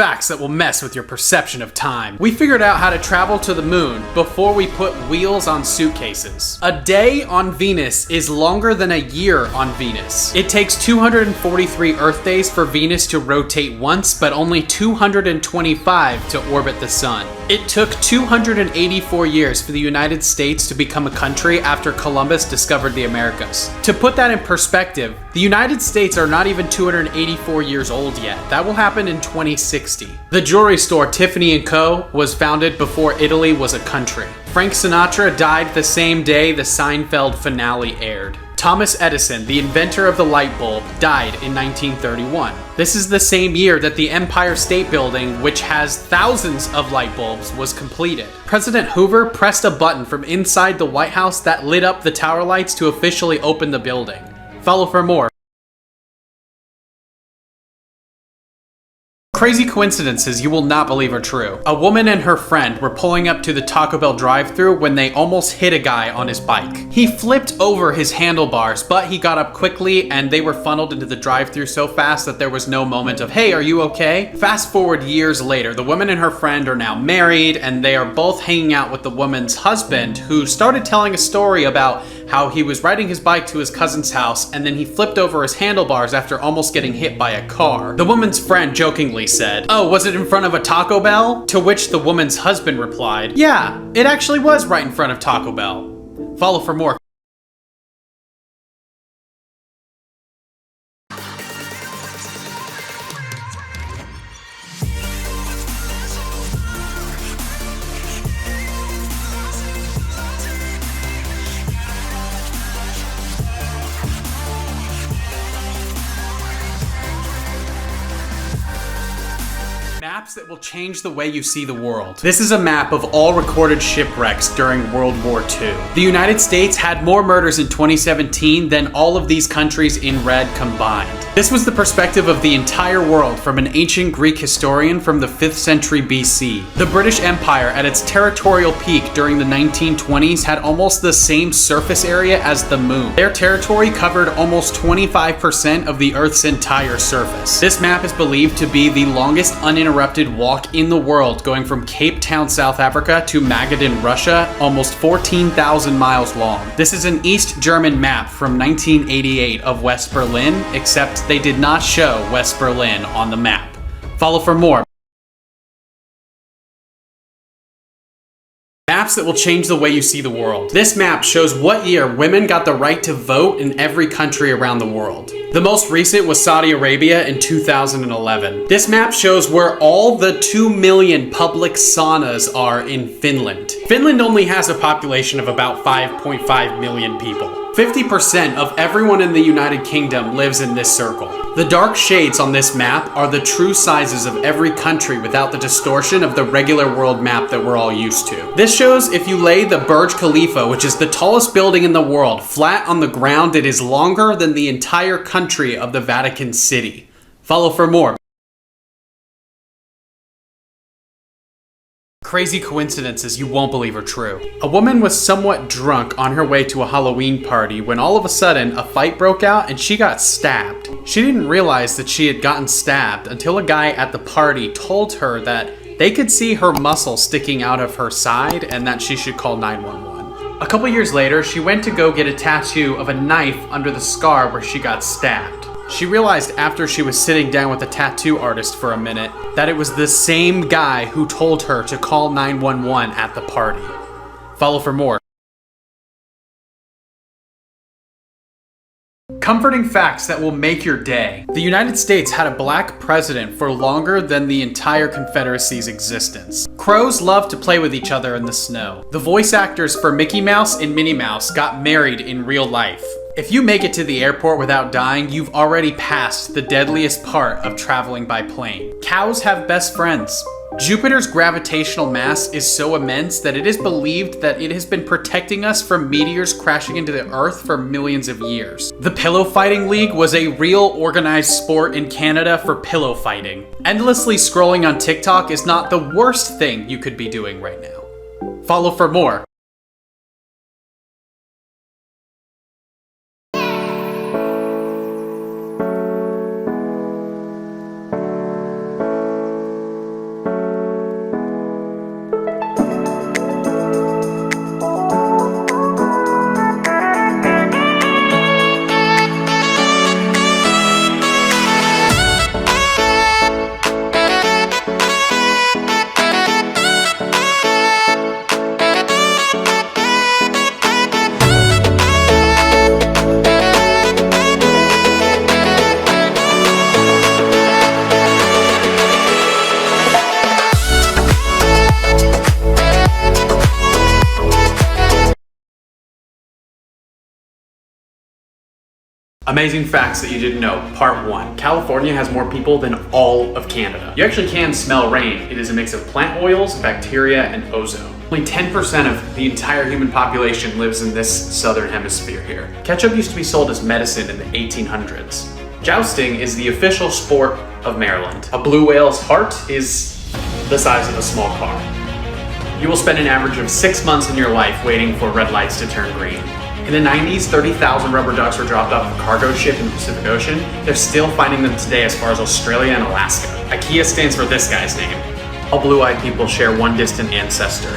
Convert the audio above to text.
Facts that will mess with your perception of time. We figured out how to travel to the moon before we put wheels on suitcases. A day on Venus is longer than a year on Venus. It takes 243 Earth days for Venus to rotate once, but only 225 to orbit the sun. It took 284 years for the United States to become a country after Columbus discovered the Americas. To put that in perspective, the United States are not even 284 years old yet. That will happen in 2060. The jewelry store Tiffany & Co. was founded before Italy was a country. Frank Sinatra died the same day the Seinfeld finale aired. Thomas Edison, the inventor of the light bulb, died in 1931. This is the same year that the Empire State Building, which has thousands of light bulbs, was completed. President Hoover pressed a button from inside the White House that lit up the tower lights to officially open the building. Follow for more. Crazy coincidences you will not believe are true. A woman and her friend were pulling up to the Taco Bell drive-thru when they almost hit a guy on his bike. He flipped over his handlebars, but he got up quickly and they were funneled into the drive-thru so fast that there was no moment of, hey, are you okay? Fast forward years later, the woman and her friend are now married and they are both hanging out with the woman's husband, who started telling a story about how he was riding his bike to his cousin's house and then he flipped over his handlebars after almost getting hit by a car. The woman's friend jokingly said, "Oh, was it in front of a Taco Bell?" To which the woman's husband replied, "Yeah, it actually was right in front of Taco Bell." Follow for more. Maps that will change the way you see the world. This is a map of all recorded shipwrecks during World War II. The United States had more murders in 2017 than all of these countries in red combined. This was the perspective of the entire world from an ancient Greek historian from the 5th century BC. The British Empire at its territorial peak during the 1920s had almost the same surface area as the moon. Their territory covered almost 25% of the Earth's entire surface. This map is believed to be the longest uninterrupted walk in the world, going from Cape Town, South Africa to Magadan, Russia, almost 14,000 miles long. This is an East German map from 1988 of West Berlin, except they did not show West Berlin on the map. Follow for more. Maps that will change the way you see the world. This map shows what year women got the right to vote in every country around the world. The most recent was Saudi Arabia in 2011. This map shows where all the 2 million public saunas are in Finland. Finland only has a population of about 5.5 million people. 50% of everyone in the United Kingdom lives in this circle. The dark shades on this map are the true sizes of every country without the distortion of the regular world map that we're all used to. This shows if you lay the Burj Khalifa, which is the tallest building in the world, flat on the ground, it is longer than the entire country of the Vatican City. Follow for more. Crazy coincidences you won't believe are true. A woman was somewhat drunk on her way to a Halloween party when all of a sudden a fight broke out and she got stabbed. She didn't realize that she had gotten stabbed until a guy at the party told her that they could see her muscle sticking out of her side and that she should call 911. A couple years later, she went to go get a tattoo of a knife under the scar where she got stabbed. She realized after she was sitting down with a tattoo artist for a minute that it was the same guy who told her to call 911 at the party. Follow for more. Comforting facts that will make your day. The United States had a black president for longer than the entire Confederacy's existence. Crows love to play with each other in the snow. The voice actors for Mickey Mouse and Minnie Mouse got married in real life. If you make it to the airport without dying, you've already passed the deadliest part of traveling by plane. Cows have best friends. Jupiter's gravitational mass is so immense that it is believed that it has been protecting us from meteors crashing into the Earth for millions of years. The Pillow Fighting League was a real organized sport in Canada for pillow fighting. Endlessly scrolling on TikTok is not the worst thing you could be doing right now. Follow for more. Amazing facts that you didn't know. Part 1. California has more people than all of Canada. You actually can smell rain. It is a mix of plant oils, bacteria, and ozone. Only 10% of the entire human population lives in this southern hemisphere here. Ketchup used to be sold as medicine in the 1800s. Jousting is the official sport of Maryland. A blue whale's heart is the size of a small car. You will spend an average of 6 months in your life waiting for red lights to turn green. In the 90s, 30,000 rubber ducks were dropped off a cargo ship in the Pacific Ocean. They're still finding them today as far as Australia and Alaska. IKEA stands for this guy's name. All blue-eyed people share one distant ancestor.